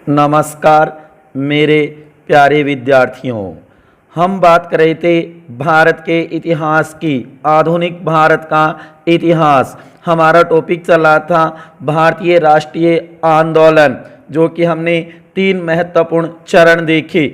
नमस्कार मेरे प्यारे विद्यार्थियों। हम बात कर रहे थे भारत के इतिहास की, आधुनिक भारत का इतिहास। हमारा टॉपिक चल रहा था भारतीय राष्ट्रीय आंदोलन, जो कि हमने 3 महत्वपूर्ण चरण देखे।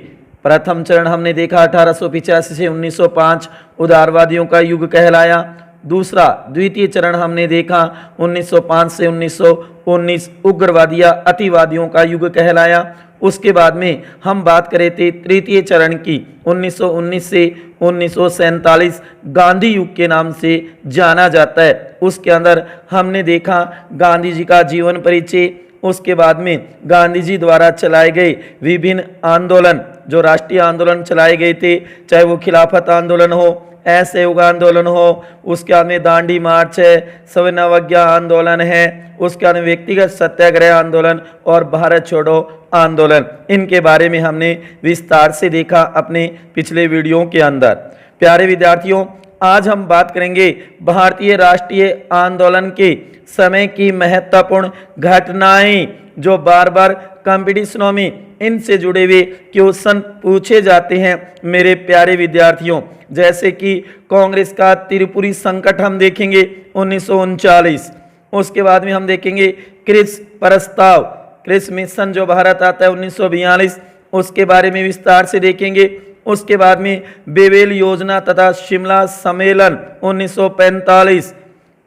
प्रथम चरण हमने देखा 1885 से 1905, उदारवादियों का युग कहलाया। दूसरा द्वितीय चरण हमने देखा 1905 से 1919, उग्रवादी या अतिवादियों का युग कहलाया। उसके बाद में हम बात कर रहे थे तृतीय चरण की, 1919 से 1947, गांधी युग के नाम से जाना जाता है। उसके अंदर हमने देखा गांधी जी का जीवन परिचय, उसके बाद में गांधी जी द्वारा चलाए गए विभिन्न आंदोलन, जो राष्ट्रीय आंदोलन चलाए गए थे, चाहे वो खिलाफत आंदोलन हो, असहयोग आंदोलन हो, उसके बाद में दांडी मार्च है, सविनय अवज्ञा आंदोलन है, उसके बाद में व्यक्तिगत सत्याग्रह आंदोलन और भारत छोड़ो आंदोलन। इनके बारे में हमने विस्तार से देखा अपने पिछले वीडियो के अंदर। प्यारे विद्यार्थियों, आज हम बात करेंगे भारतीय राष्ट्रीय आंदोलन के समय की महत्वपूर्ण घटनाएं, जो बार बार कंपटीशनों में इनसे जुड़े हुए क्वेश्चन पूछे जाते हैं मेरे प्यारे विद्यार्थियों। जैसे कि कांग्रेस का त्रिपुरी संकट हम देखेंगे 1939। उसके बाद में हम देखेंगे क्रिस प्रस्ताव, क्रिस मिशन जो भारत आता है 1942, उसके बारे में विस्तार से देखेंगे। उसके बाद में बेवेल योजना तथा शिमला सम्मेलन 1945,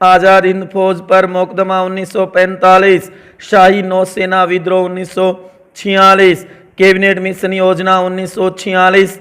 आजाद हिंद फौज पर मुकदमा 1945, शाही नौसेना विद्रोह 1946, कैबिनेट मिशन योजना 1946।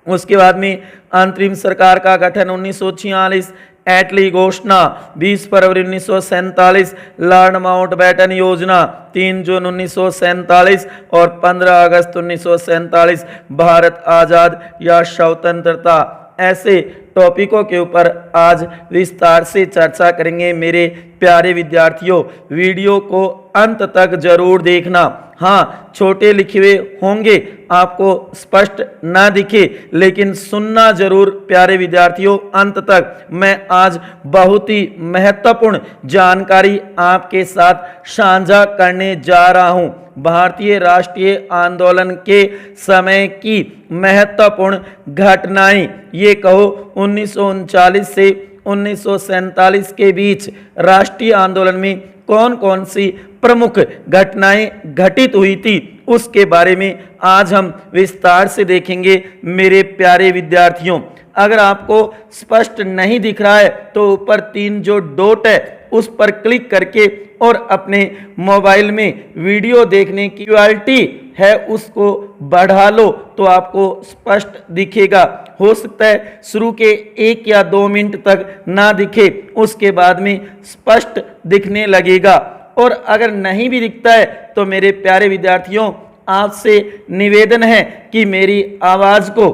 उसके बाद में अंतरिम सरकार का गठन 1946, एटली घोषणा 20 फरवरी 1947, लॉर्ड माउंटबेटन योजना 3 जून 1947 और 15 अगस्त 1947, भारत आजाद या स्वतंत्रता। ऐसे टॉपिकों के ऊपर आज विस्तार से चर्चा करेंगे मेरे प्यारे विद्यार्थियों। वीडियो को अंत तक जरूर देखना। हाँ, छोटे लिखे हुए होंगे, आपको स्पष्ट ना दिखे, लेकिन सुनना जरूर प्यारे विद्यार्थियों अंत तक। मैं आज बहुत ही महत्वपूर्ण जानकारी आपके साथ साझा करने जा रहा हूं। भारतीय राष्ट्रीय आंदोलन के समय की महत्वपूर्ण घटनाएं, ये कहो 1939 से 1947 के बीच राष्ट्रीय आंदोलन में कौन कौन सी प्रमुख घटनाएं घटित हुई थी, उसके बारे में आज हम विस्तार से देखेंगे मेरे प्यारे विद्यार्थियों। अगर आपको स्पष्ट नहीं दिख रहा है तो ऊपर 3 जो डॉट है उस पर क्लिक करके और अपने मोबाइल में वीडियो देखने की क्वालिटी है उसको बढ़ा लो तो आपको स्पष्ट दिखेगा। हो सकता है शुरू के 1 या 2 मिनट तक ना दिखे, उसके बाद में स्पष्ट दिखने लगेगा। और अगर नहीं भी दिखता है तो मेरे प्यारे विद्यार्थियों, आपसे निवेदन है कि मेरी आवाज को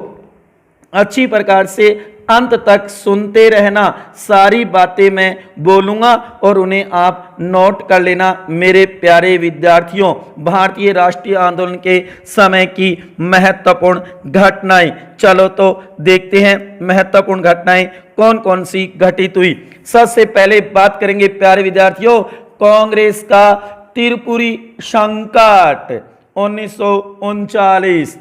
अच्छी प्रकार से अंत तक सुनते रहना। सारी बातें मैं बोलूंगा और उन्हें आप नोट कर लेना मेरे प्यारे विद्यार्थियों। भारतीय राष्ट्रीय आंदोलन के समय की महत्वपूर्ण घटनाएं, चलो तो देखते हैं महत्वपूर्ण घटनाएं कौन कौन सी घटित हुई। सबसे पहले बात करेंगे प्यारे विद्यार्थियों कांग्रेस का त्रिपुरी संकट 1939।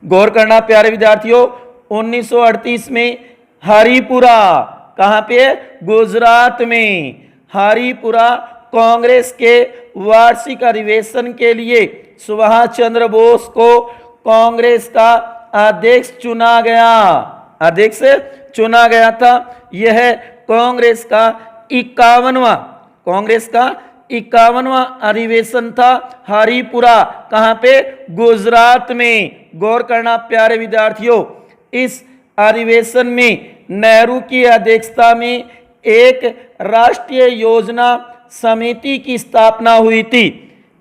गौर करना प्यारे विद्यार्थियों, 1938 में हरिपुरा, कहां पे? गुजरात में हरिपुरा कांग्रेस के वार्षिक अधिवेशन के लिए सुभाष चंद्र बोस को कांग्रेस का अध्यक्ष चुना गया, अध्यक्ष चुना गया था। यह कांग्रेस का 51वां अधिवेशन था हरिपुरा, कहां पे? गुजरात में। गौर करना प्यारे विद्यार्थियों, इस अधिवेशन में नेहरू की अध्यक्षता में एक राष्ट्रीय योजना समिति की स्थापना हुई थी।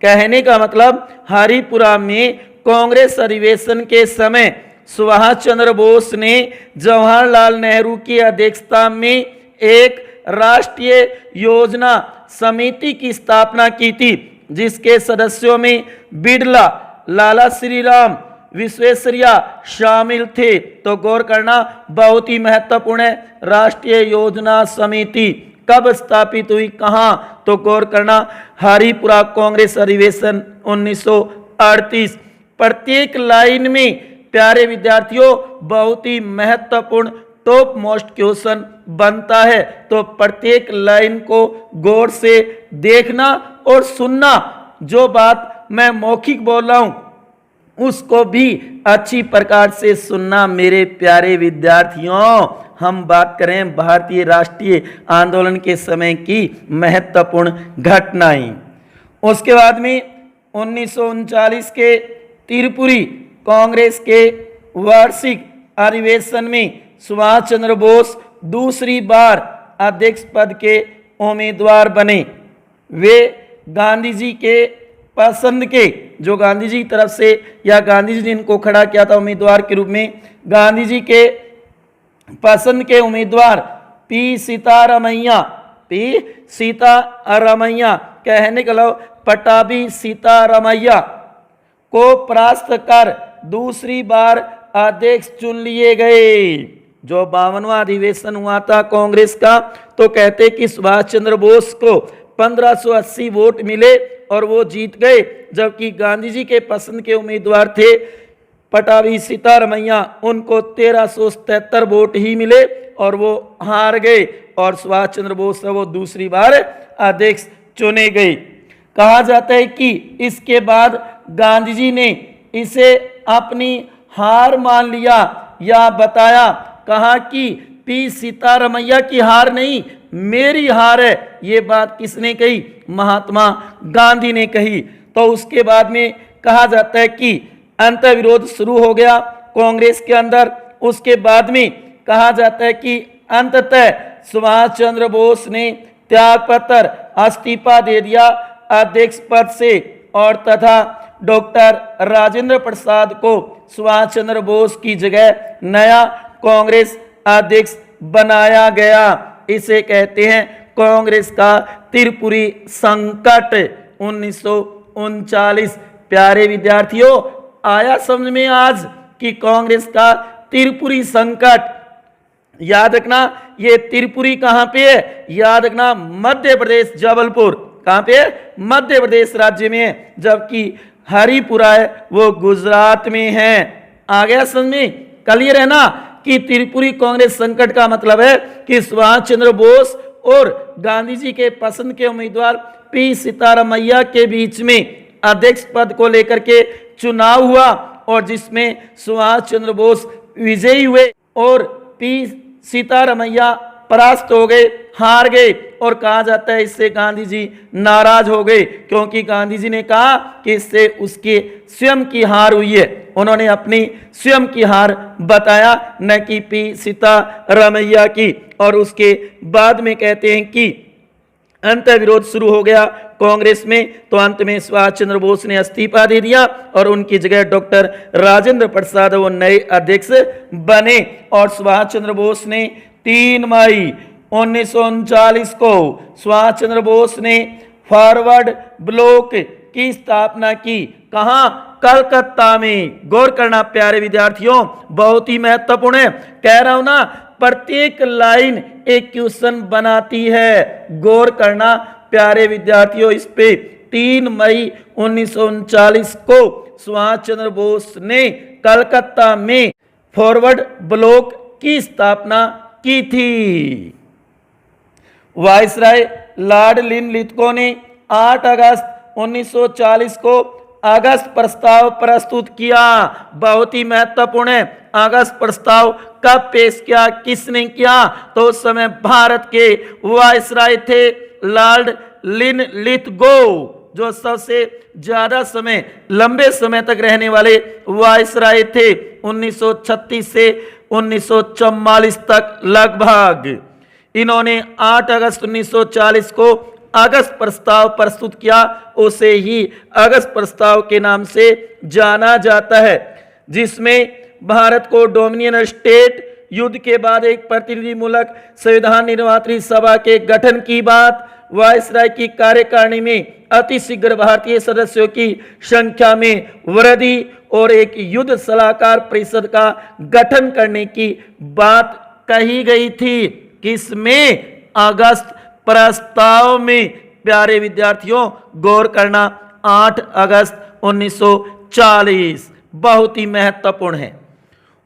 कहने का मतलब हरिपुरा में कांग्रेस अधिवेशन के समय सुभाष चंद्र बोस ने जवाहरलाल नेहरू की अध्यक्षता में एक राष्ट्रीय योजना समिति की स्थापना की थी, जिसके सदस्यों में बिड़ला, लाला श्रीराम, विश्वेश्वरैया शामिल थे। तो गौर करना बहुत ही महत्वपूर्ण है। राष्ट्रीय योजना समिति कब स्थापित हुई, कहाँ, तो गौर करना हरिपुरा कांग्रेस अधिवेशन 1938। प्रत्येक लाइन में प्यारे विद्यार्थियों बहुत ही महत्वपूर्ण टॉप मोस्ट क्वेश्चन बनता है, तो प्रत्येक लाइन को गौर से देखना और सुनना। जो बात मैं मौखिक बोल रहा हूं उसको भी अच्छी प्रकार से सुनना मेरे प्यारे विद्यार्थियों। हम बात करें भारतीय राष्ट्रीय आंदोलन के समय की महत्वपूर्ण घटनाएं। उसके बाद में 1939 के त्रिपुरी कांग्रेस के वार्षिक अधिवेशन में सुभाष चंद्र बोस दूसरी बार अध्यक्ष पद के उम्मीदवार बने। वे गांधी जी के पसंद के, जो गांधी जी की तरफ से या गांधी जी ने इनको खड़ा किया था उम्मीदवार के रूप में, गांधी जी के पसंद के उम्मीदवार पी सीतारमैया कहने के लो पटाभी सीतारमैया को परास्त कर दूसरी बार अध्यक्ष चुन लिए गए। जो 52वां अधिवेशन हुआ था कांग्रेस का, तो कहते कि सुभाष चंद्र बोस को 1580 वोट मिले और वो जीत गए, जबकि गांधी जी के पसंद के उम्मीदवार थे पटाभी सीतारमैया, उनको 1377 वोट ही मिले और वो हार गए और सुभाष चंद्र बोस वो दूसरी बार अध्यक्ष चुने गए। कहा जाता है कि इसके बाद गांधी जी ने इसे अपनी हार मान लिया या बताया, कहा कि पी सीतारमैया की हार नहीं मेरी हार है। ये बात किसने कही? महात्मा गांधी ने कही। तो उसके बाद में कहा जाता है कि अंतर्विरोध शुरू हो गया कांग्रेस के अंदर। उसके बाद में कहा जाता है कि अंततः सुभाष चंद्र बोस ने त्याग पत्र इस्तीफा दे दिया अध्यक्ष पद से और तथा डॉक्टर राजेंद्र प्रसाद को सुभाष चंद्र बोस की जगह नया कांग्रेस अध्यक्ष बनाया गया। इसे कहते हैं कांग्रेस का त्रिपुरी संकट 1939। प्यारे विद्यार्थियों, आया समझ में आज कि कांग्रेस का त्रिपुरी संकट। याद रखना ये त्रिपुरी कहां पे है? याद रखना मध्य प्रदेश जबलपुर। कहां पे है? मध्य प्रदेश राज्य में है, जबकि हरिपुरा है वो गुजरात में है। आ गया समझ में? क्लियर है ना कि त्रिपुरी कांग्रेस संकट का मतलब है कि सुभाष चंद्र बोस और गांधी जी के पसंद के उम्मीदवार पी सीतारमैया के बीच में अध्यक्ष पद को लेकर के चुनाव हुआ और जिसमें सुभाष चंद्र बोस विजयी हुए और पी सीतारमैया परास्त हो गए, हार गए। और कहा जाता है इससे गांधी जी नाराज हो गए, क्योंकि गांधी जी ने कहा कि इससे उसके स्वयं की हार हुई है। उन्होंने अपनी स्वयं की हार बताया, न कि पी सीतारमैया की। और उसके बाद में कहते हैं कि अंतर्विरोध शुरू हो गया कांग्रेस में, तो अंत में सुभाष चंद्र बोस ने इस्तीफा दे दिया और उनकी जगह डॉक्टर राजेंद्र प्रसाद वो नए अध्यक्ष बने। और सुभाष चंद्र बोस ने 3 मई 1939 को सुभाष चंद्र बोस ने फॉरवर्ड ब्लॉक की स्थापना की। कहां? कलकत्ता में। गौर करना प्यारे विद्यार्थियों, बहुत ही महत्वपूर्ण है। कह रहा हूं ना, प्रत्येक लाइन एक क्वेश्चन बनाती है। गौर करना प्यारे विद्यार्थियों इस पे। 3 मई 1939 को सुभाष चंद्र बोस ने कलकत्ता में फॉरवर्ड ब्लॉक की स्थापना की थी। वायसराय लॉर्ड लिनलिथगो ने 8 अगस्त 1940 को अगस्त प्रस्ताव प्रस्तुत किया। बहुत ही महत्वपूर्ण है। अगस्त प्रस्ताव कब पेश किया, किसने किया? तो उस समय भारत के वायसराय थे लॉर्ड लिनलिथगो, जो सबसे ज्यादा समय, लंबे समय तक रहने वाले वायसराय थे। 1936 से 1944 तक लगभग। इन्होंने 8 अगस्त 1940 को अगस्त प्रस्ताव प्रस्तुत किया। उसे ही अगस्त प्रस्ताव के नाम से जाना जाता है, जिसमें भारत को डोमिनियन स्टेट युद्ध के बाद एक प्रतिनिधिमूलक संविधान निर्मात्री सभा के गठन की बात, वायसराय की कार्यकारिणी में अति शीघ्र भारतीय सदस्यों की संख्या में वृद्धि और एक युद्ध सलाहकार परिषद का गठन करने की बात कही गई थी। किसमें? अगस्त प्रस्ताव में प्यारे विद्यार्थियों गौर करना 8 अगस्त 1940 बहुत ही महत्वपूर्ण है।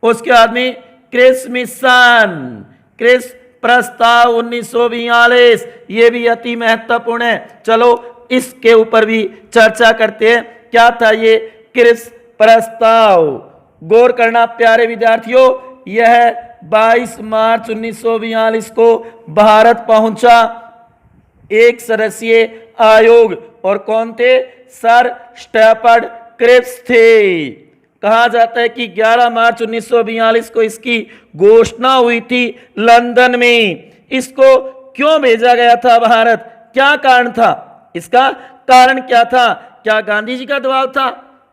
उसके बाद में क्रिस मिशन, क्रिस प्रस्ताव 1942 ये भी अति महत्वपूर्ण है। चलो इसके ऊपर भी चर्चा करते हैं। क्या था ये क्रिस प्रस्ताव? गौर करना प्यारे विद्यार्थियों, यह 22 मार्च 1942 को भारत पहुंचा एक सदस्यीय आयोग। और कौन थे? सर स्टैफर्ड क्रिप्स थे। कहा जाता है कि 11 मार्च 1942 को इसकी घोषणा हुई थी लंदन में। इसको क्यों भेजा गया था भारत? क्या कारण था? इसका कारण क्या था? क्या गांधी जी का दबाव था,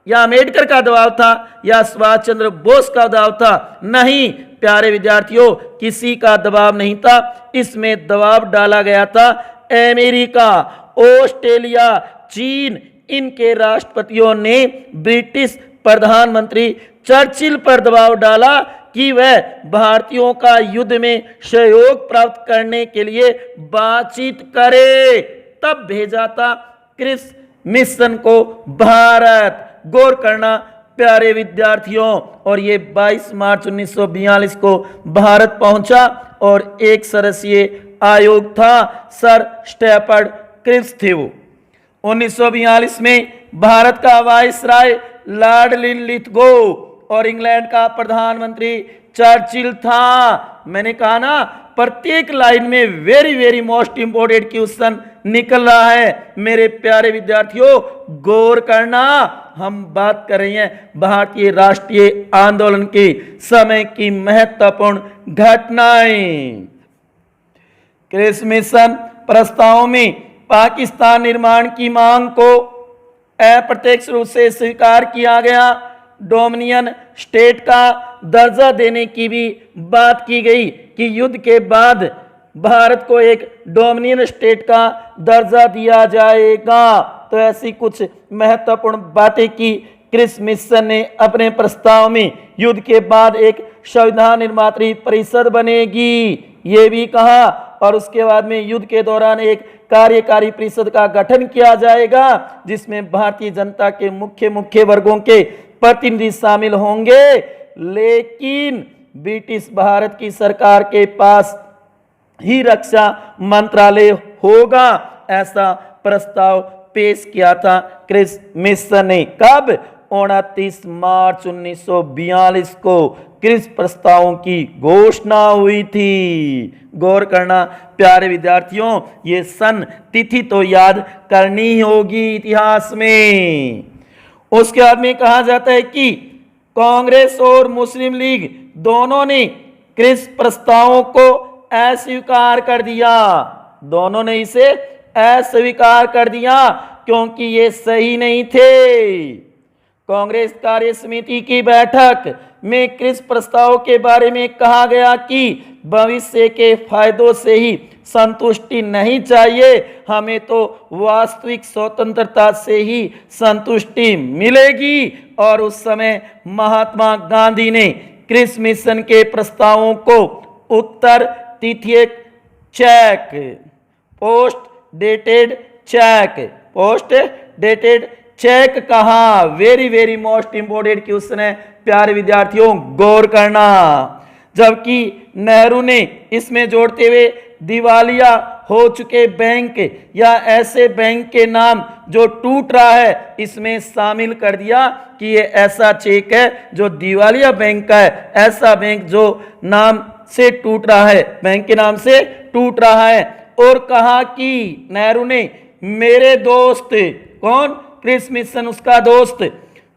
या अम्बेडकर का दबाव था, या सुभाष चंद्र बोस का दबाव था? नहीं प्यारे विद्यार्थियों, किसी का दबाव नहीं था। इसमें दबाव डाला गया था अमेरिका, ऑस्ट्रेलिया, चीन, इनके राष्ट्रपतियों ने ब्रिटिश प्रधानमंत्री चर्चिल पर दबाव डाला कि वह भारतीयों का युद्ध में सहयोग प्राप्त करने के लिए बातचीत करे। तब भेजा था क्रिस मिशन को भारत। गौर करना प्यारे विद्यार्थियों, और ये 22 मार्च 1942 को भारत पहुंचा और एक सदस्यीय आयोग था, सर स्टैफर्ड क्रिप्स थे वो। 1942 में भारत का वायसराय लॉर्ड लिथगो और इंग्लैंड का प्रधानमंत्री चर्चिल था। मैंने कहा ना, प्रत्येक लाइन में very very most important question निकल रहा है। मेरे प्यारे विद्यार्थियों गौर करना, हम बात कर रहे हैं भारतीय राष्ट्रीय आंदोलन के समय की महत्वपूर्ण घटनाएं। क्रिस मिशन प्रस्ताव में पाकिस्तान निर्माण की मांग को अप्रत्यक्ष रूप से स्वीकार किया गया। डोमिनियन स्टेट का दर्जा देने की भी बात की गई कि युद्ध के बाद भारत को एक डोमिनियन स्टेट का दर्जा दिया जाएगा। तो ऐसी कुछ महत्वपूर्ण बातें की क्रिस मिशन ने अपने प्रस्ताव में। युद्ध के बाद एक संविधान निर्मात्री परिषद बनेगी, ये भी कहा। और उसके बाद में युद्ध के दौरान एक कार्यकारी परिषद का गठन किया जाएगा, जिसमें भारतीय जनता के मुख्य वर्गों के प्रतिनिधि शामिल होंगे। लेकिन ब्रिटिश भारत की सरकार के पास ही रक्षा मंत्रालय होगा, ऐसा प्रस्ताव पेश किया था क्रिस मिशन ने। कब? 29 मार्च 1942 को क्रिस प्रस्तावों की घोषणा हुई थी। गौर करना प्यारे विद्यार्थियों, ये सन तिथि तो याद करनी ही होगी इतिहास में। उसके बाद में कहा जाता है कि कांग्रेस और मुस्लिम लीग दोनों ने क्रिस प्रस्तावों को अस्वीकार कर दिया। दोनों ने इसे अस्वीकार कर दिया क्योंकि ये सही नहीं थे। कांग्रेस कार्य समिति की बैठक में क्रिस प्रस्ताव के बारे में कहा गया कि भविष्य के फायदों से ही संतुष्टि नहीं चाहिए, हमें तो वास्तविक स्वतंत्रता से ही संतुष्टि मिलेगी। और उस समय महात्मा गांधी ने क्रिस मिशन के प्रस्तावों को उत्तर तिथियक चेक, पोस्ट डेटेड चेक कहा। Very very most important question है प्यारे विद्यार्थियों, गौर करना। जबकि नेहरू ने इसमें जोड़ते हुए दिवालिया हो चुके बैंक या ऐसे बैंक के नाम जो टूट रहा है, इसमें शामिल कर दिया कि ये ऐसा चेक है जो दिवालिया बैंक का है, ऐसा बैंक जो नाम से टूट रहा है, बैंक के नाम से टूट रहा है। और कहा कि नेहरू ने, मेरे दोस्त, कौन? क्रिस मिशन उसका दोस्त,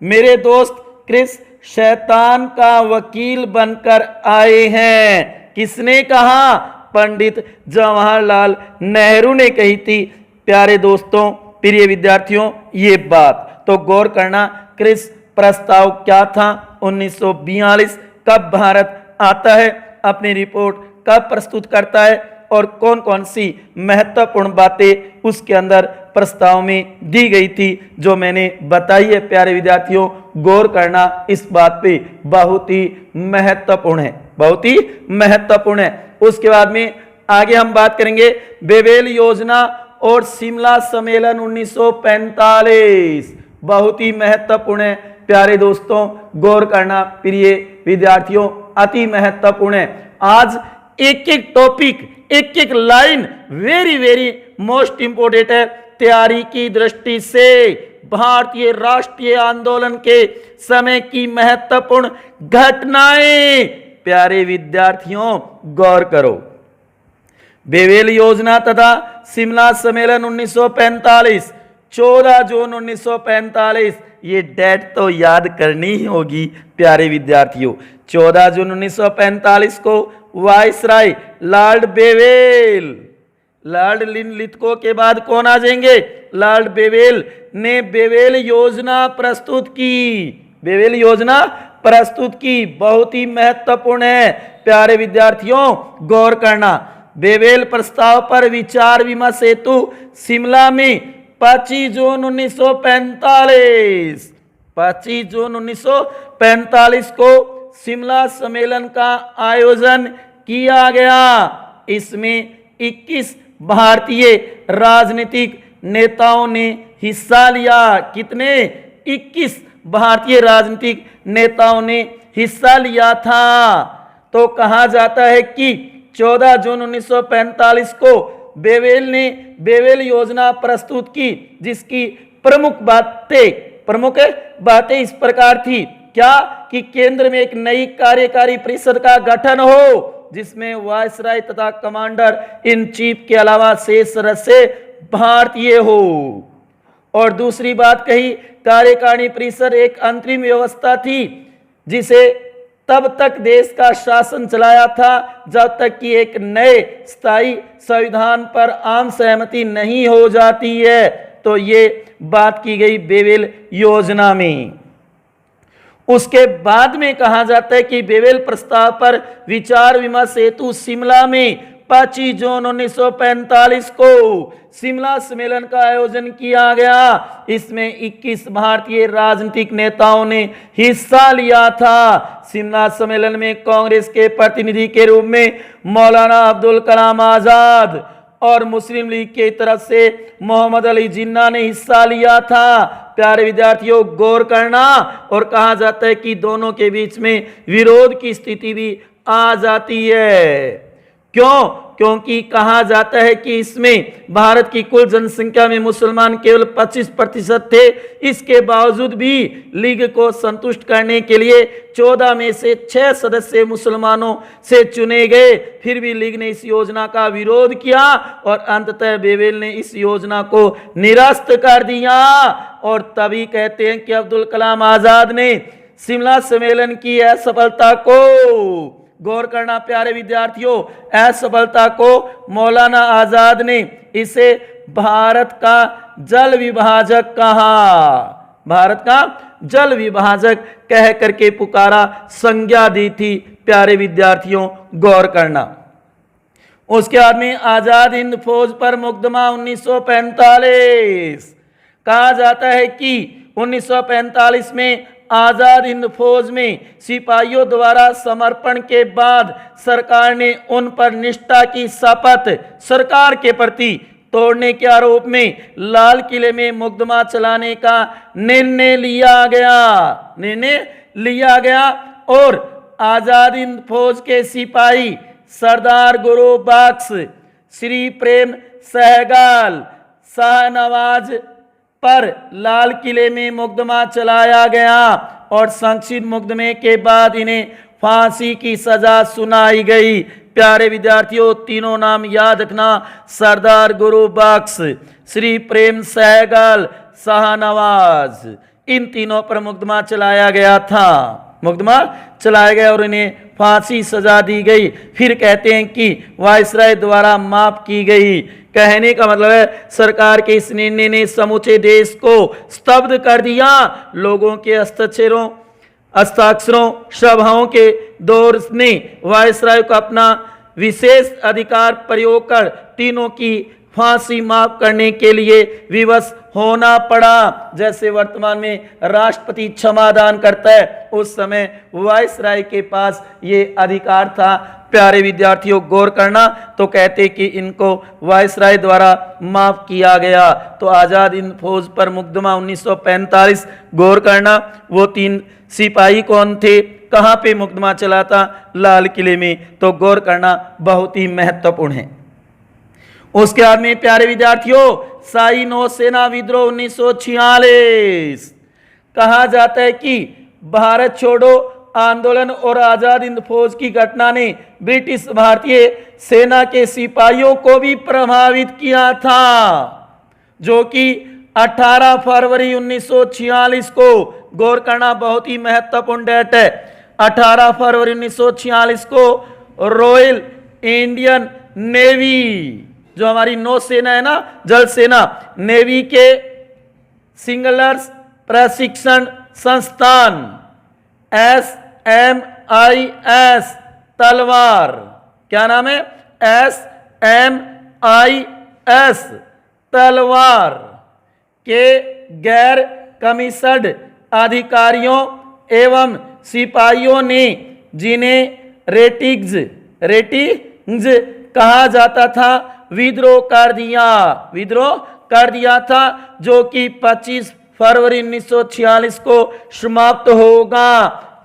मेरे दोस्त क्रिस शैतान का वकील बनकर आए हैं। किसने कहा? पंडित जवाहरलाल नेहरू ने कही थी प्यारे दोस्तों, प्रिय विद्यार्थियों ये बात। तो गौर करना, क्रिस प्रस्ताव क्या था? 1942 कब भारत आता है, अपनी रिपोर्ट कब प्रस्तुत करता है, और कौन कौन सी महत्वपूर्ण बातें उसके अंदर प्रस्ताव में दी गई थी जो मैंने बताई है प्यारे विद्यार्थियों। गौर करना इस बात पे, बहुत ही महत्वपूर्ण है, बहुत ही महत्वपूर्ण है। उसके बाद में आगे हम बात करेंगे बेवेल योजना और शिमला सम्मेलन 1945, बहुत ही महत्वपूर्ण है प्यारे दोस्तों, गौर करना प्रिय विद्यार्थियों, अति महत्वपूर्ण है। आज एक एक टॉपिक, एक एक line very very most important है तैयारी की दृष्टि से। भारतीय राष्ट्रीय आंदोलन के समय की महत्वपूर्ण घटनाएं प्यारे विद्यार्थियों गौर करो। बेवेल योजना तथा शिमला सम्मेलन 1945, 14 जून 1945, ये डेट तो याद करनी ही होगी प्यारे विद्यार्थियों। 14 जून 1945 को viceroy Lord Wavell, Lord Lithgow के बाद कौन आ जाएंगे, लॉर्ड बेवेल ने बेवेल योजना प्रस्तुत की। बेवेल योजना प्रस्तुत की बहुत ही महत्वपूर्ण है प्यारे विद्यार्थियों, गौर करना। बेवेल प्रस्ताव पर विचार विमर्श हेतु शिमला में 25 जून 1945, 25 जून 1945 को शिमला सम्मेलन का आयोजन किया गया। इसमें 21 भारतीय राजनीतिक नेताओं ने हिस्सा लिया। कितने? 21 भारतीय राजनीतिक नेताओं ने हिस्सा लिया था। तो कहा जाता है कि 14 जून 1945 को बेवेल ने बेवेल योजना प्रस्तुत की, जिसकी प्रमुख बातें इस प्रकार थी। क्या? कि केंद्र में एक नई कार्यकारी परिषद का गठन हो, जिसमें वायसराय तथा कमांडर इन चीफ के अलावा शेष सदस्य भारतीय हो। और दूसरी बात कही, कार्यकारिणी परिषद एक अंतरिम व्यवस्था थी जिसे तब तक देश का शासन चलाया था जब तक कि एक नए स्थायी संविधान पर आम सहमति नहीं हो जाती है। तो ये बात की गई बेवेल योजना में। उसके बाद में कहा जाता है कि बेवेल प्रस्ताव पर विचार विमर्श हेतु शिमला में 25 जून 1945 को शिमला सम्मेलन का आयोजन किया गया। इसमें 21 भारतीय राजनीतिक नेताओं ने हिस्सा लिया था। शिमला सम्मेलन में कांग्रेस के प्रतिनिधि के रूप में मौलाना अब्दुल कलाम आजाद और मुस्लिम लीग की तरफ से मोहम्मद अली जिन्ना ने हिस्सा लिया था। प्यारे विद्यार्थियों गौर करना। और कहा जाता है कि दोनों के बीच में विरोध की स्थिति भी आ जाती है। क्यों? क्योंकि कहा जाता है कि इसमें भारत की कुल जनसंख्या में मुसलमान केवल 25% थे। इसके बावजूद भी लीग को संतुष्ट करने के लिए 14 में से 6 सदस्य मुसलमानों से चुने गए। फिर भी लीग ने इस योजना का विरोध किया और अंततः बेवेल ने इस योजना को निरस्त कर दिया। और तभी कहते हैं कि अब्दुल कलाम आजाद ने शिमला सम्मेलन की असफलता को, गौर करना प्यारे विद्यार्थियों, असफलता को मौलाना आजाद ने इसे भारत का जल विभाजक कहा। भारत का जल विभाजक कह करके पुकारा, संज्ञा दी थी प्यारे विद्यार्थियों, गौर करना। उसके बाद में आजाद हिंद फौज पर मुकदमा 1945। कहा जाता है कि 1945 में आजाद हिंद फौज में सिपाहियों द्वारा समर्पण के बाद सरकार ने उन पर निष्ठा की शपथ सरकार के प्रति तोड़ने के आरोप में लाल किले में मुकदमा चलाने का निर्णय लिया गया। और आजाद हिंद फौज के सिपाही सरदार गुरु बख्श, श्री प्रेम सहगल, शाहनवाज पर लाल किले में मुकदमा चलाया गया और संक्षिप्त मुकदमे के बाद इन्हें फांसी की सजा सुनाई गई। प्यारे विद्यार्थियों तीनों नाम याद रखना, सरदार गुरु बख्श, श्री प्रेम सहगल, शाहनवाज, इन तीनों पर मुकदमा चलाया गया था। मुकदमा चलाया गया और इन्हें फांसी सजा दी गई। फिर कहते हैं कि वायसराय द्वारा माफ की गई। कहने का मतलब है सरकार के इस निर्णय ने समूचे देश को स्तब्ध कर दिया। लोगों के हस्ताक्षरों सभाओं के दौर ने वायसराय को अपना विशेष अधिकार प्रयोग कर तीनों की फांसी माफ करने के लिए विवश होना पड़ा। जैसे वर्तमान में राष्ट्रपति क्षमा दान करता है, उस समय वायसराय के पास ये अधिकार था। प्यारे विद्यार्थियों गौर करना, तो कहते कि इनको वायसराय द्वारा माफ किया गया। तो आजाद हिंद फौज पर मुकदमा 1945, गौर करना वो 3 सिपाही कौन थे, कहां पे मुकदमा चला था, लाल किले में। तो गौर करना बहुत ही महत्वपूर्ण है। उसके बाद में प्यारे विद्यार्थियों शाही नौसेना विद्रोह 1946, कहा जाता है कि भारत छोड़ो आंदोलन और आजाद हिंद फौज की घटना ने ब्रिटिश भारतीय सेना के सिपाहियों को भी प्रभावित किया था, जो कि 18 फरवरी 1946 को, गौर करना बहुत ही महत्वपूर्ण डेट है, 18 फरवरी 1946 को रॉयल इंडियन नेवी, जो हमारी नौसेना है ना, जल सेना, नेवी के सिंगलर्स प्रशिक्षण संस्थान SMIS तलवार, क्या नाम है, SMIS तलवार के गैर कमीशन्ड अधिकारियों एवं सिपाहियों ने, जिन्हें रेटिंग्स कहा जाता था, विद्रोह कर दिया था, जो कि 25 फरवरी 1946 को समाप्त होगा।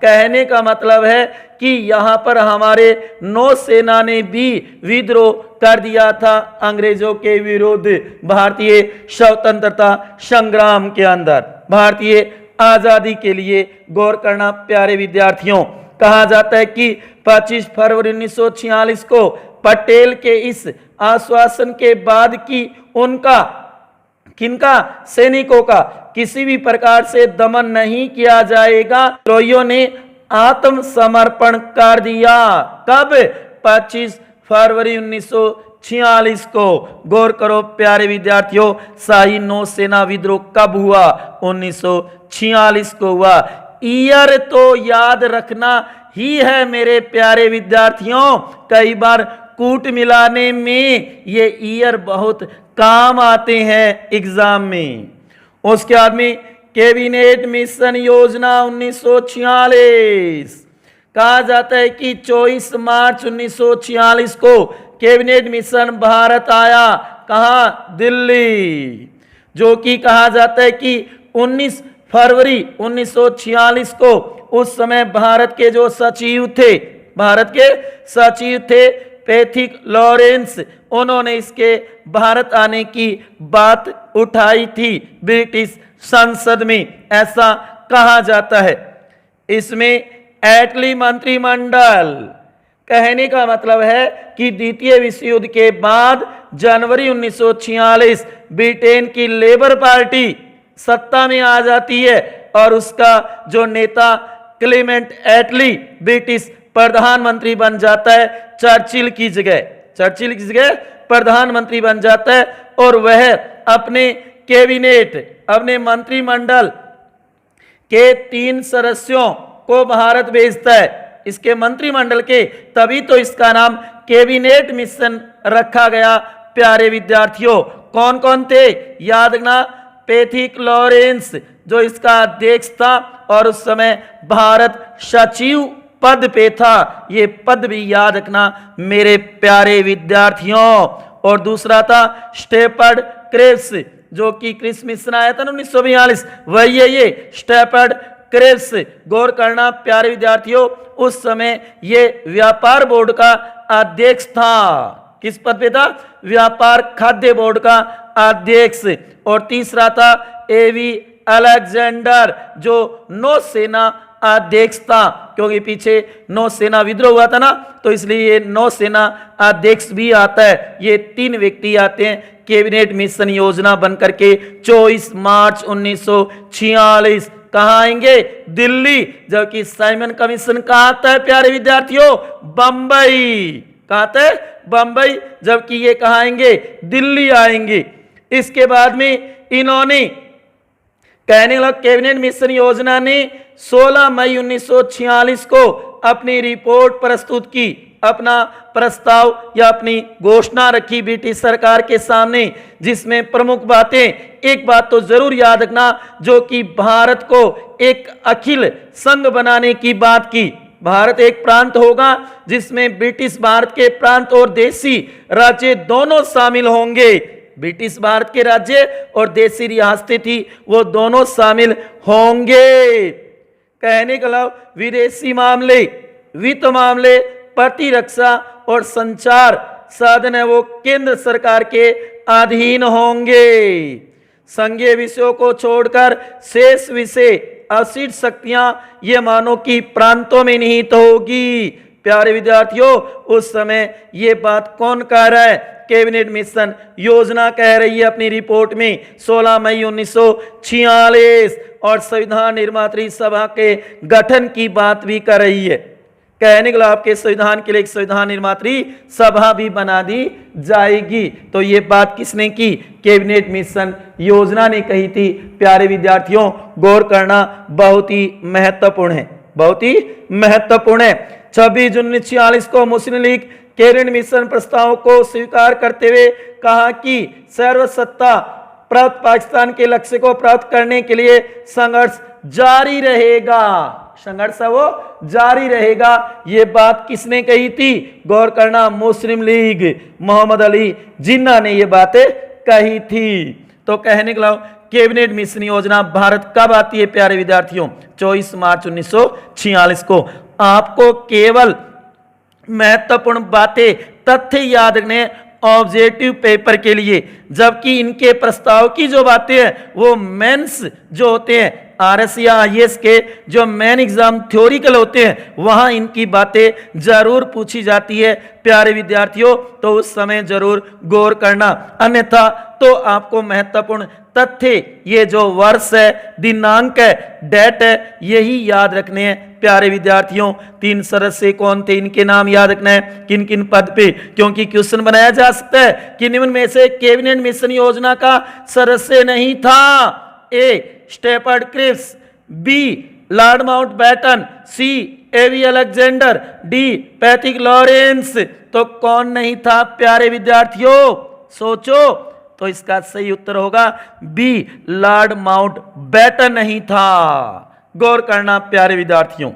कहने का मतलब है कि यहां पर हमारे नौसेना ने भी विद्रोह कर दिया था अंग्रेजों के विरुद्ध, भारतीय स्वतंत्रता संग्राम के अंदर, भारतीय आजादी के लिए। गौर करना प्यारे विद्यार्थियों, कहा जाता है कि 25 फरवरी 1946 को पटेल के इस आश्वासन के बाद कि किनका, सैनिकों का किसी भी प्रकार से दमन नहीं किया जाएगा, विद्रोहियों ने आत्मसमर्पण कर दिया। कब, 25 फरवरी 1946 को। गौर करो प्यारे विद्यार्थियों, शाही नौसेना विद्रोह कब हुआ, 1946 को हुआ। ईयर तो याद रखना ही है मेरे प्यारे विद्यार्थियों, कई बार कूट मिलाने में ये ईयर बहुत काम आते हैं एग्जाम में। उसके बाद में कैबिनेट मिशन योजना 1946, कहा जाता है कि 24 मार्च 1946 को कैबिनेट मिशन भारत आया, कहां, दिल्ली, जो कि कहा जाता है कि 19 फरवरी 1946 को उस समय भारत के जो सचिव थे, पैथिक लॉरेंस, उन्होंने इसके भारत आने की बात उठाई थी ब्रिटिश संसद में, ऐसा कहा जाता है। इसमें एटली मंत्रिमंडल, कहने का मतलब है कि द्वितीय विश्व युद्ध के बाद जनवरी 1946 ब्रिटेन की लेबर पार्टी सत्ता में आ जाती है और उसका जो नेता क्लेमेंट एटली ब्रिटिश प्रधानमंत्री बन जाता है, चर्चिल की जगह प्रधानमंत्री बन जाता है, और वह अपने कैबिनेट, अपने मंत्रिमंडल के 3 सदस्यों को भारत भेजता है, इसके मंत्रिमंडल के, तभी तो इसका नाम कैबिनेट मिशन रखा गया। प्यारे विद्यार्थियों, कौन कौन थे याद रखना, पैथिक लॉरेंस जो इसका अध्यक्ष था और उस समय भारत सचिव पद पे था, ये पद भी याद रखना मेरे प्यारे विद्यार्थियों। और दूसरा था स्टेपर्ड क्रेब्स, जो कि क्रिस मिशन आया था 1942, वही है ये स्टेपर्ड क्रेब्स। गौर करना प्यारे विद्यार्थियों, उस समय ये व्यापार बोर्ड का अध्यक्ष था, किस पद पे था, व्यापार खाद्य बोर्ड का अध्यक्ष। और तीसरा था एवी अलेक्जेंडर, जो नौसेना अध्यक्ष था, क्योंकि पीछे नौसेना विद्रोह हुआ था ना, तो इसलिए ये नौसेना अध्यक्ष भी आता है। ये 3 व्यक्ति आते हैं कैबिनेट मिशन योजना बनकर के 24 मार्च 1946। कहाँ आएंगे, दिल्ली, जबकि साइमन कमीशन कहाँ आता है प्यारे विद्यार्थियों, बंबई, कहाँ आता है, बंबई, जबकि ये कहाँ आएंगे, दिल्ली आएंगे। इसके बाद में इन्होंने, कहने लग, कैबिनेट मिशन योजना ने 16 मई 1946 को अपनी रिपोर्ट प्रस्तुत की, अपना प्रस्ताव या अपनी घोषणा रखी ब्रिटिश सरकार के सामने, जिसमें प्रमुख बातें, एक बात तो जरूर याद रखना, जो कि भारत को एक अखिल संघ बनाने की बात की, भारत एक प्रांत होगा जिसमें ब्रिटिश भारत के प्रांत और देसी राज्य दोनों शामिल होंगे। ब्रिटिश भारत के राज्य और देसी रियासतें थी वो दोनों शामिल होंगे। कहने का मतलब विदेशी मामले, वित्त मामले, प्रतिरक्षा और संचार साधन है वो केंद्र सरकार के अधीन होंगे। संघीय विषयों को छोड़कर शेष विषय असीट शक्तियां ये मानो कि प्रांतों में निहित होगी। प्यारे विद्यार्थियों, उस समय ये बात कौन कह रहा है? कैबिनेट मिशन योजना कह रही है अपनी रिपोर्ट में 16 मई 1946 और संविधान निर्मात्री सभा के गठन की बात भी कर रही है। कहने के लिए आपके संविधान के लिए एक संविधान निर्मात्री सभा भी बना दी जाएगी। तो ये बात किसने की? कैबिनेट मिशन योजना ने कही थी। प्यारे विद्यार्थियों, गौर करना बहुत ही महत्वपूर्ण है, बहुत ही महत्वपूर्ण है। 26 जून 1946 को मुस्लिम लीग कैबिनेट मिशन प्रस्ताव को स्वीकार करते हुए कहा कि सर्वसत्ता प्राप्त पाकिस्तान के लक्ष्य को प्राप्त करने के लिए संघर्ष जारी रहेगा। संघर्ष वो जारी रहेगा। ये बात किसने कही थी? गौर करना, मुस्लिम लीग, मोहम्मद अली जिन्ना ने ये बातें कही थी। तो कहने के लिए कैबिनेट मिशन योजना भारत कब आती है प्यारे विद्यार्थियों? 24 मार्च 1946 को। आपको केवल महत्वपूर्ण बातें, तथ्य याद रखने ऑब्जेक्टिव पेपर के लिए, जबकि इनके प्रस्ताव की जो बातें हैं वो मेंस जो होते हैं आरएस या आईएएस के जो मेन एग्जाम थ्योरिकल होते हैं वहां इनकी बातें जरूर पूछी जाती है। प्यारे विद्यार्थियों, तो उस समय जरूर गौर करना, अन्यथा तो आपको महत्वपूर्ण तथ्य, ये जो वर्ष है, दिनांक है, डेट है, यही याद रखने हैं। प्यारे विद्यार्थियों, 3 सदस्य कौन थे, इनके नाम याद रखना है, किन किन पद पे, क्योंकि क्वेश्चन बनाया जा सकता है कि निम्न में से कैबिनेट मिशन योजना का सदस्य नहीं था। A Stafford Cripps, B lord Mountbatten, C A V Alexander, D Patrick Lawrence. तो कौन नहीं था प्यारे विद्यार्थियों? सोचो। तो इसका सही उत्तर होगा बी, लॉर्ड माउंटबेटन नहीं था। गौर करना प्यारे विद्यार्थियों।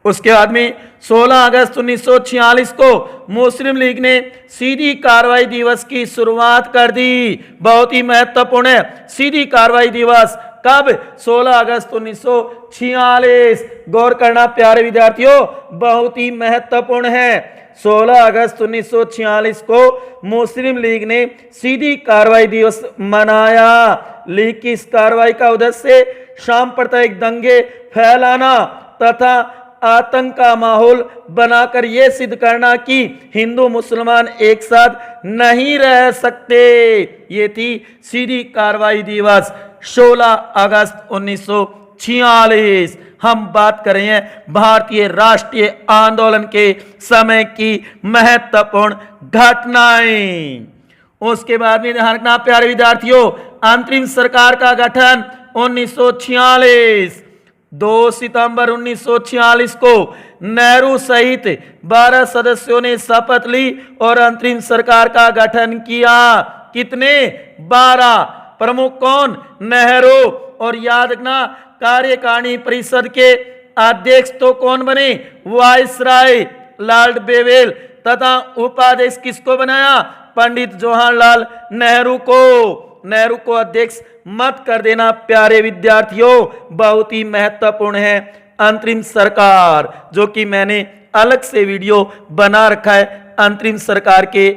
उसके बाद में 16 अगस्त 1946 को मुस्लिम लीग ने सीधी कार्रवाई दिवस की शुरुआत कर दी। बहुत ही महत्वपूर्ण है सीधी कार्रवाई दिवस। कब? 16 अगस्त 1946। गौर करना प्यारे विद्यार्थियों, बहुत ही महत्वपूर्ण है। 16 अगस्त 1946 को मुस्लिम लीग ने सीधी कार्रवाई दिवस मनाया। लीग की इस कार्रवाई का उद्देश्य सांप्रदायिक दंगे फैलाना तथा आतंक का माहौल बनाकर यह सिद्ध करना कि हिंदू मुसलमान एक साथ नहीं रह सकते। ये थी सीधी कार्रवाई दिवस 16 अगस्त 1946। हम बात कर रहे हैं भारतीय राष्ट्रीय आंदोलन के समय की महत्वपूर्ण घटनाएं। उसके बाद में ध्यान रखना प्यारे विद्यार्थियों, अंतरिम सरकार का गठन 1946। 2 सितंबर 1946 को नेहरू सहित 12 सदस्यों ने शपथ ली और अंतरिम सरकार का गठन किया। कितने? 12। प्रमुख कौन? नेहरू। और याद रखना कार्यकारिणी परिषद के अध्यक्ष तो कौन बने? Viceroy Lord Wavell. तथा उपाध्यक्ष किसको बनाया? पंडित जवाहरलाल नेहरू को। नेहरू को अध्यक्ष मत कर देना प्यारे विद्यार्थियों, बहुत ही महत्वपूर्ण है अंतरिम सरकार, जो कि मैंने अलग से वीडियो बना रखा है। अंतरिम सरकार के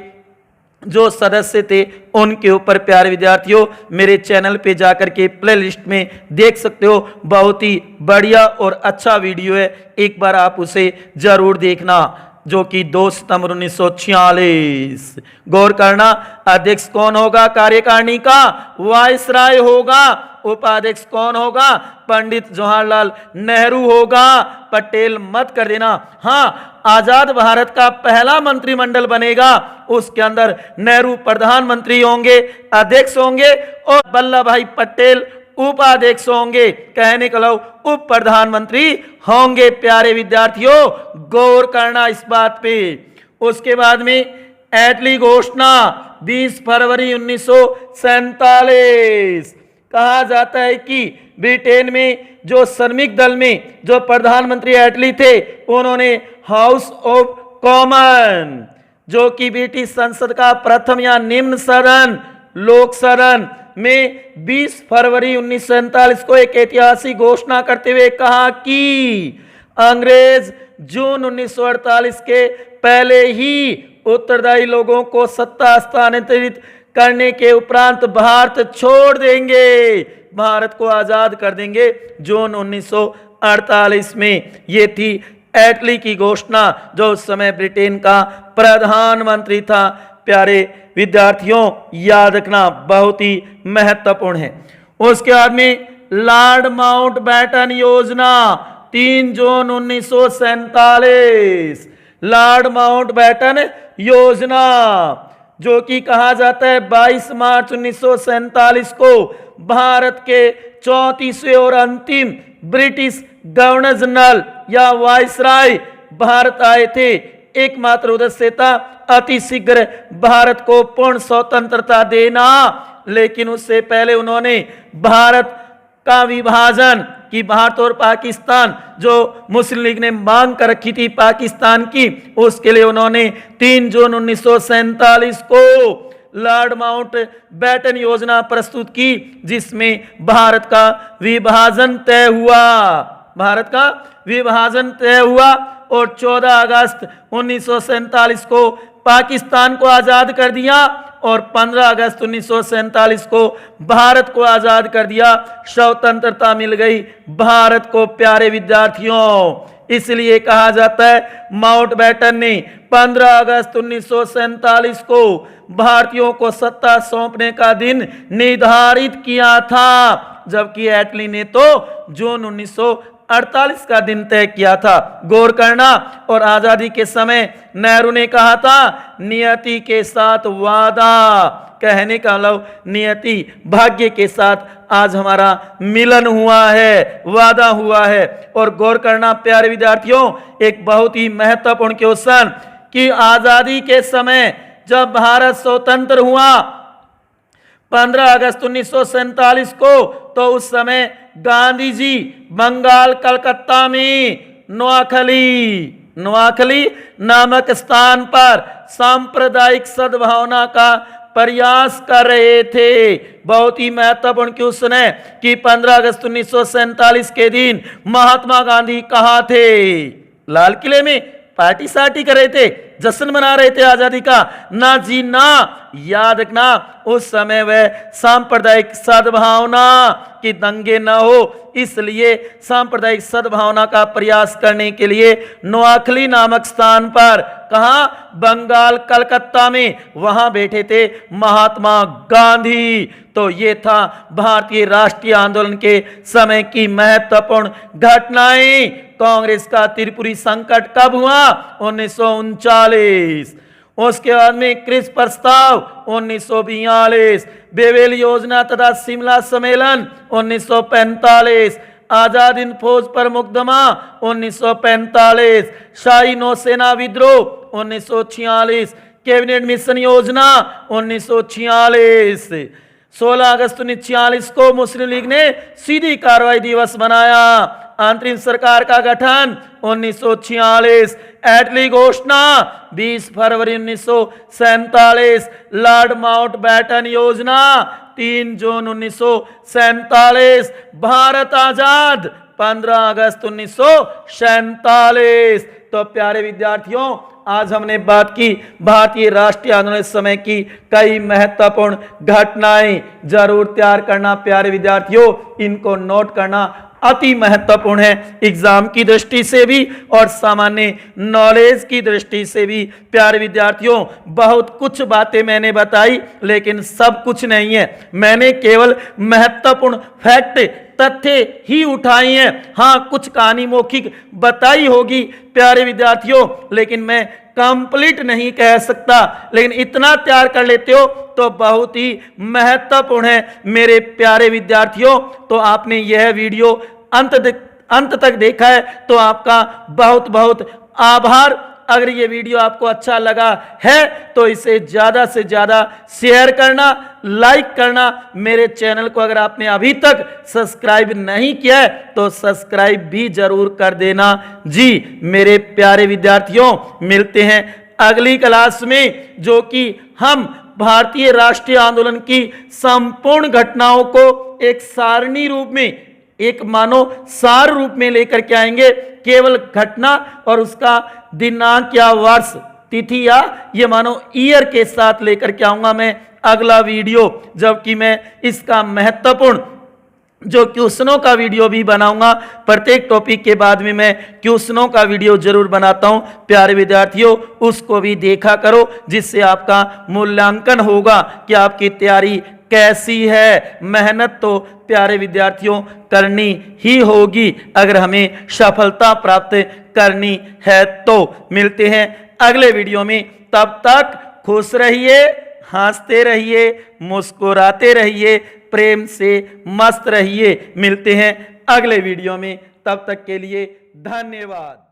जो सदस्य थे उनके ऊपर प्यारे विद्यार्थियों मेरे चैनल पे जाकर के प्लेलिस्ट में देख सकते हो। बहुत ही बढ़िया और अच्छा वीडियो है, एक बार आप उसे जरूर देखना, जो कि 2 सितंबर 1946। गौर करना, अध्यक्ष कौन होगा कार्यकारिणी का? वायसराय होगा। उपाध्यक्ष कौन होगा? पंडित जवाहरलाल नेहरू होगा। पटेल मत कर देना। हाँ, आजाद भारत का पहला मंत्रिमंडल बनेगा, उसके अंदर नेहरू प्रधानमंत्री होंगे, अध्यक्ष होंगे, और वल्लभ भाई पटेल उपाध्यक्ष होंगे। कहने का मतलब उप प्रधानमंत्री होंगे। प्यारे विद्यार्थियों गौर करना इस बात पे। उसके बाद में एटली घोषणा 20 फरवरी 1947। कहा जाता है कि ब्रिटेन में जो श्रमिक दल में जो प्रधानमंत्री एटली थे, उन्होंने हाउस ऑफ कॉमन, जो कि ब्रिटिश संसद का प्रथम या निम्न सदन, लोक सदन में 20 फरवरी 1947 को एक ऐतिहासिक घोषणा करते हुए कहा कि अंग्रेज जून 1948 के पहले ही उत्तरदायी लोगों को सत्ता हस्तांतरित करने के उपरांत भारत छोड़ देंगे, भारत को आजाद कर देंगे जून 1948 में। ये थी एटली की घोषणा, जो उस समय ब्रिटेन का प्रधानमंत्री था। प्यारे विद्यार्थियों, याद रखना बहुत ही महत्वपूर्ण है। उसके बाद में लॉर्ड माउंटबेटन योजना 3 जून 1947, लॉर्ड माउंटबेटन योजना, जो कि कहा जाता है 22 मार्च 1947 को भारत के 34वें और अंतिम ब्रिटिश गवर्नर जनरल या वाइसराय भारत आए थे। एकमात्र उद्देश्य था अतिशीघ्र भारत को पूर्ण स्वतंत्रता देना, लेकिन उससे पहले उन्होंने भारत का विभाजन कि भारत और पाकिस्तान, जो मुस्लिम लीग ने मांग कर रखी थी पाकिस्तान की, उसके लिए उन्होंने 3 जून 1947 को लॉर्ड माउंटबेटन योजना प्रस्तुत की, जिसमें भारत का विभाजन तय हुआ, भारत का विभाजन तय हुआ और 14 अगस्त 1947 को पाकिस्तान को आजाद कर दिया और 15 अगस्त 1947 को भारत को आजाद कर दिया। स्वतंत्रता मिल गई भारत को। प्यारे विद्यार्थियों, इसलिए कहा जाता है माउंटबेटन ने 15 अगस्त 1947 को भारतीयों को सत्ता सौंपने का दिन निर्धारित किया था, जबकि एटली ने तो जून 1948 का दिन तय किया था। गौर करना। और आजादी के समय नेहरू ने कहा था नियति के साथ वादा, कहने का मतलब नियति भाग्य के साथ आज हमारा मिलन हुआ है, वादा हुआ है। और गौर करना प्यारे विद्यार्थियों, एक बहुत ही महत्वपूर्ण क्वेश्चन कि आजादी के समय जब भारत स्वतंत्र हुआ 15 अगस्त 1947 को, तो उस समय गांधी जी बंगाल कलकत्ता में नोआखली नामक स्थान पर सांप्रदायिक सद्भावना का प्रयास कर रहे थे। बहुत ही महत्वपूर्ण क्वेश्चन है कि 15 अगस्त 1947 के दिन महात्मा गांधी कहाँ थे? लाल किले में पार्टी सार्टी कर रहे थे, जश्न मना रहे थे आजादी का? ना जी ना। याद रखना, उस समय वह सांप्रदायिक सद्भावना की दंगे न हो, इसलिए सांप्रदायिक सद्भावना का प्रयास करने के लिए नोआखली नामक स्थान पर, कहा? बंगाल कलकत्ता में, वहां बैठे थे महात्मा गांधी। तो ये था भारतीय राष्ट्रीय आंदोलन के समय की महत्वपूर्ण घटनाएं। कांग्रेस का त्रिपुरी संकट कब हुआ? 1939। उसके बाद में क्रिस प्रस्ताव 1942, बेवेल योजना तथा शिमला सम्मेलन 1945, आजाद हिंद फौज पर मुकदमा 1945, शाही नौसेना विद्रोह 1946, कैबिनेट मिशन योजना 1946। 16 अगस्त 1946 को मुस्लिम लीग ने सीधी कार्रवाई दिवस मनाया। अंतरिम सरकार का गठन 1946, एटली घोषणा 20 फरवरी 1947, लॉर्ड माउंटबेटन योजना 3 जून 1947, भारत आजाद 15 अगस्त 1947। तो प्यारे विद्यार्थियों, आज हमने बात की भारतीय राष्ट्रीय आंदोलन समय की कई महत्वपूर्ण घटनाएं। जरूर तैयार करना प्यारे विद्यार्थियों, इनको नोट करना अति महत्वपूर्ण है एग्जाम की दृष्टि से भी और सामान्य नॉलेज की दृष्टि से भी। प्यारे विद्यार्थियों, बहुत कुछ बातें मैंने बताई, लेकिन सब कुछ नहीं है। मैंने केवल महत्वपूर्ण फैक्ट, तथ्य ही उठाई हैं। हाँ, कुछ कहानी मौखिक बताई होगी प्यारे विद्यार्थियों, लेकिन मैं कंप्लीट नहीं कह सकता। लेकिन इतना तैयार कर लेते हो तो बहुत ही महत्वपूर्ण है मेरे प्यारे विद्यार्थियों। तो आपने यह वीडियो अंत तक देखा है, तो आपका बहुत बहुत आभार अगर ये वीडियो आपको अच्छा लगा है तो इसे ज़्यादा से ज़्यादा शेयर करना, लाइक करना। मेरे चैनल को अगर आपने अभी तक सब्सक्राइब नहीं किया है तो सब्सक्राइब भी जरूर कर देना। जी मेरे प्यारे विद्यार्थियों, मिलते हैं अगली क्लास में, जो कि हम भारतीय राष्ट्रीय आंदोलन की संपूर्ण घटनाओं को एक सारणी रूप में, एक मानो सार रूप में लेकर के आएंगे। केवल घटना और उसका दिनांक या वर्ष, तिथि या ये मानो ईयर के साथ लेकर के आऊंगा मैं अगला वीडियो, जबकि मैं इसका महत्वपूर्ण जो क्वेश्चनों का वीडियो भी बनाऊंगा। प्रत्येक टॉपिक के बाद में मैं क्वेश्चनों का वीडियो जरूर बनाता हूं। प्यारे विद्यार्थियों, उसको भी देखा करो, जिससे आपका मूल्यांकन होगा कि आपकी तैयारी कैसी है। मेहनत तो प्यारे विद्यार्थियों करनी ही होगी अगर हमें सफलता प्राप्त करनी है तो। मिलते हैं अगले वीडियो में, तब तक खुश रहिए, हंसते रहिए, मुस्कुराते रहिए, प्रेम से मस्त रहिए। मिलते हैं अगले वीडियो में, तब तक के लिए धन्यवाद।